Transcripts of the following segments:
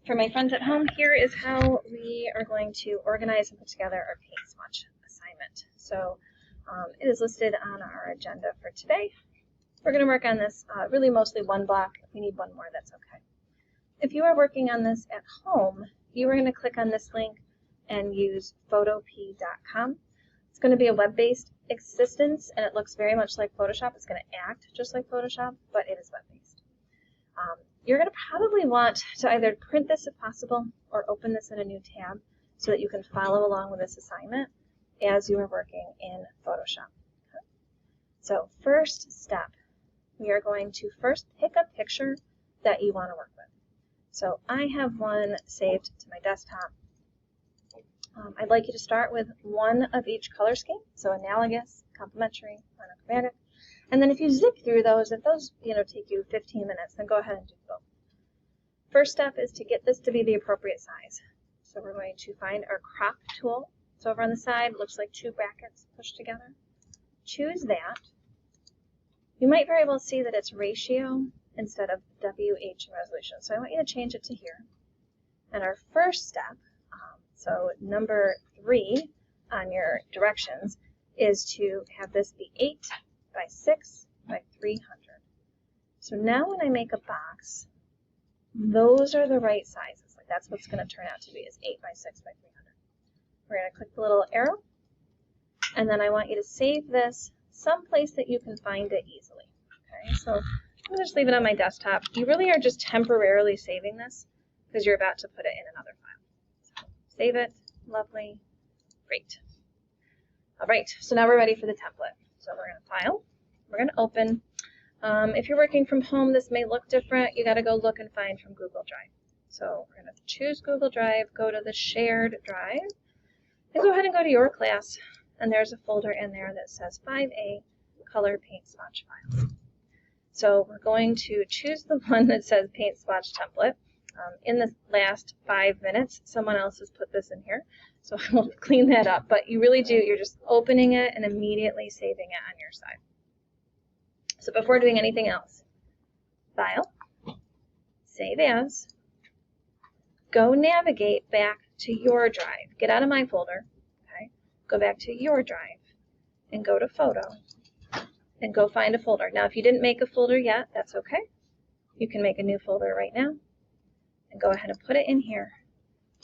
For my friends at home, here is how we are going to organize and put together our paint swatch assignment. So it is listed on our agenda for today. We're going to work on this really mostly one block. If we need one more, that's okay. If you are working on this at home, you are going to click on this link and use photop.com. It's going to be a web-based assistance, and it looks very much like Photoshop. It's going to act just like Photoshop, but it is web-based. You're going to probably want to either print this if possible or open this in a new tab so that you can follow along with this assignment as you are working in Photoshop. Okay. So first step, we are going to first pick a picture that you want to work with. So I have one saved to my desktop. I'd like you to start with one of each color scheme, so analogous, complementary, monochromatic. And then if you zip through those, if those take you 15 minutes, then go ahead and do both. First step is to get this to be the appropriate size. So we're going to find our crop tool. It's over on the side, looks like two brackets pushed together. Choose that. You might very well see that it's ratio instead of WH resolution. So I want you to change it to here. And our first step, so number 3 on your directions, is to have this be 8 by 6 by 300. So now when I make a box, those are the right sizes. Like that's what's going to turn out to be is 8 by 6 by 300. We're going to click the little arrow, and then I want you to save this someplace that you can find it easily. Okay, so I'm going to just leave it on my desktop. You really are just temporarily saving this because you're about to put it in another file. So save it. Lovely. Great. All right, so now we're ready for the template. So we're going to file. We're going to open. If you're working from home, this may look different. You got to go look and find from Google Drive. So we're going to choose Google Drive, go to the shared drive, and go ahead and go to your class. And there's a folder in there that says 5A Color Paint Swatch Files. So we're going to choose the one that says Paint Swatch Template. In the last 5 minutes, someone else has put this in here, so I will clean that up. But you really do, you're just opening it and immediately saving it on your side. So before doing anything else, File, Save As, go navigate back to your drive. Get out of my folder, okay? Go back to your drive and go to Photo and go find a folder. Now, if you didn't make a folder yet, that's okay. You can make a new folder right now and go ahead and put it in here.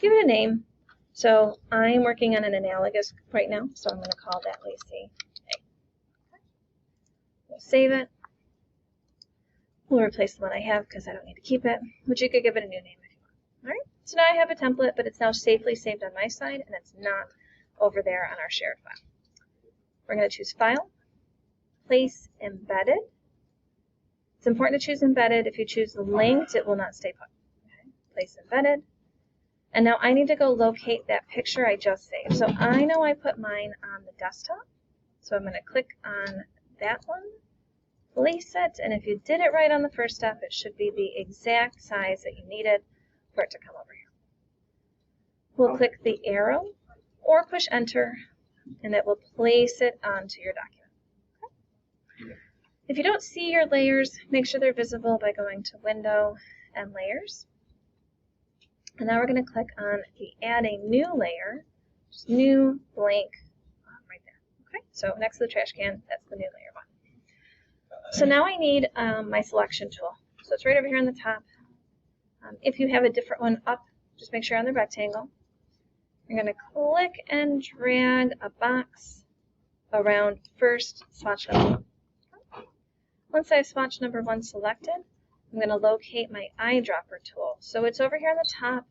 Give it a name. So I'm working on an analogous right now, so I'm going to call that Lacey A. We'll save it. We'll replace the one I have because I don't need to keep it, but you could give it a new name if you want. All right, so now I have a template, but it's now safely saved on my side, and it's not over there on our shared file. We're going to choose File, Place Embedded. It's important to choose Embedded. If you choose Linked, it will not stay put. Okay. Place Embedded. And now I need to go locate that picture I just saved. So I know I put mine on the desktop. So I'm going to click on that one, place it, and if you did it right on the first step, it should be the exact size that you needed for it to come over here. We'll click the arrow or push enter, and it will place it onto your document. Okay. If you don't see your layers, make sure they're visible by going to Window and Layers. And now we're going to click on the Add a New Layer, just new blank right there. Okay, so next to the trash can, that's the new layer button. So now I need my selection tool. So it's right over here on the top. If you have a different one up, just make sure you're on the rectangle. You're going to click and drag a box around first swatch number 1. Once I have swatch number 1 selected, I'm going to locate my eyedropper tool. So it's over here on the top,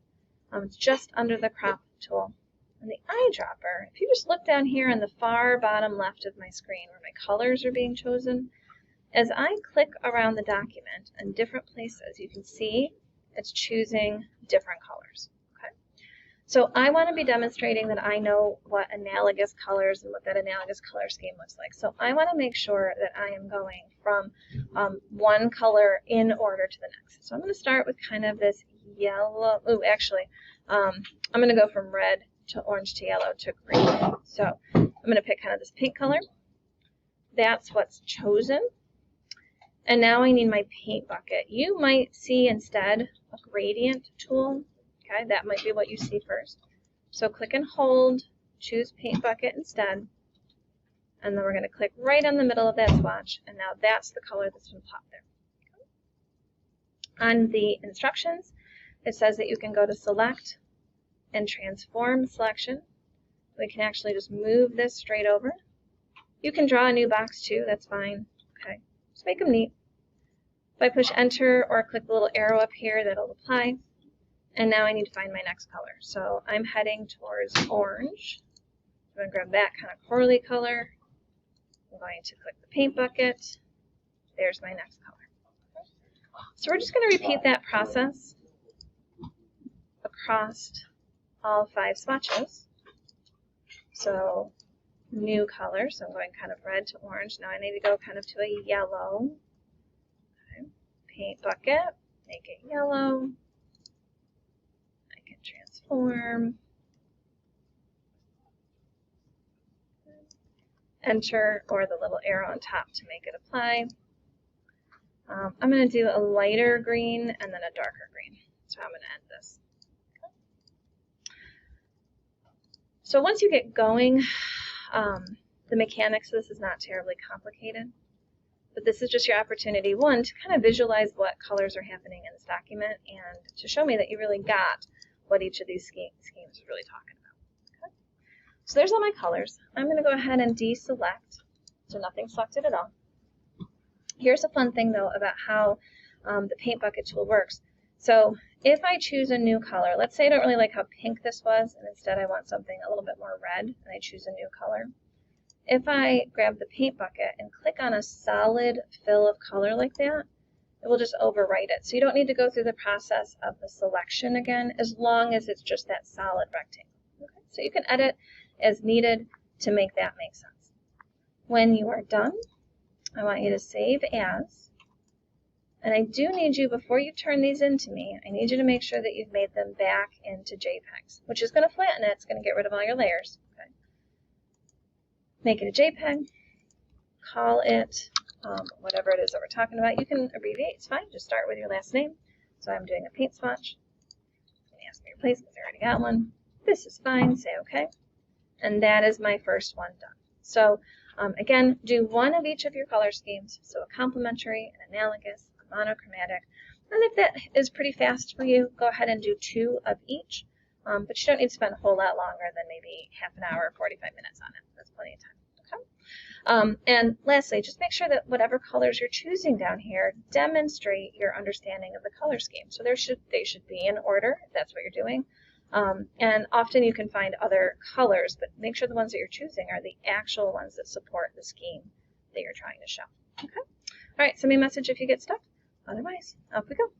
it's just under the crop tool. And the eyedropper, if you just look down here on the far bottom left of my screen where my colors are being chosen, as I click around the document in different places, you can see it's choosing different colors. Okay? So I want to be demonstrating that I know what analogous colors and what that analogous color scheme looks like. So I want to make sure that I am going from one color in order to the next. So I'm going to start with kind of this yellow. Oh, actually, I'm going to go from red to orange to yellow to green. So I'm going to pick kind of this pink color. That's what's chosen. And now I need my paint bucket. You might see instead a gradient tool Okay, that might be what you see first. So click and hold, choose Paint Bucket instead, and then we're going to click right on the middle of that swatch, and now that's the color that's been popped there. On the instructions, it says that you can go to Select and Transform Selection. We can actually just move this straight over. You can draw a new box too, that's fine. Okay, just make them neat. If I push Enter or click the little arrow up here, that'll apply. And now I need to find my next color. So I'm heading towards orange. I'm going to grab that kind of corally color. I'm going to click the Paint Bucket. There's my next color. So we're just going to repeat that process across all 5 swatches. So new color, so I'm going kind of red to orange. Now I need to go kind of to a yellow. Okay. Paint Bucket, make it yellow. I can transform. Enter or the little arrow on top to make it apply. I'm going to do a lighter green and then a darker green. So I'm going to end this. Okay. So once you get going, the mechanics of this is not terribly complicated, but this is just your opportunity, one, to kind of visualize what colors are happening in this document and to show me that you really got what each of these schemes is really talking about. Okay. So there's all my colors. I'm going to go ahead and deselect, so nothing's selected at all. Here's a fun thing, though, about how the Paint Bucket tool works. So if I choose a new color, let's say I don't really like how pink this was, and instead I want something a little bit more red, and I choose a new color. If I grab the Paint Bucket and click on a solid fill of color like that, it will just overwrite it. So you don't need to go through the process of the selection again, as long as it's just that solid rectangle. Okay? So you can edit as needed to make that make sense. When you are done, I want you to save as, and I do need you, before you turn these into me, I need you to make sure that you've made them back into JPEGs, which is going to flatten it. It's going to get rid of all your layers. Okay. Make it a JPEG, call it whatever it is that we're talking about. You can abbreviate, it's fine, just start with your last name. So I'm doing a paint swatch. Let me ask me your place because I already got one. This is fine, say OK. And that is my first one done. So again, do one of each of your color schemes, so a complementary, an analogous, a monochromatic. And if that is pretty fast for you, go ahead and do 2 of each. But you don't need to spend a whole lot longer than maybe half an hour or 45 minutes on it. That's plenty of time. Okay? And lastly, just make sure that whatever colors you're choosing down here demonstrate your understanding of the color scheme. So they should be in order, if that's what you're doing. And often you can find other colors, but make sure the ones that you're choosing are the actual ones that support the scheme that you're trying to show. Okay? All right, send me a message if you get stuck. Otherwise, off we go.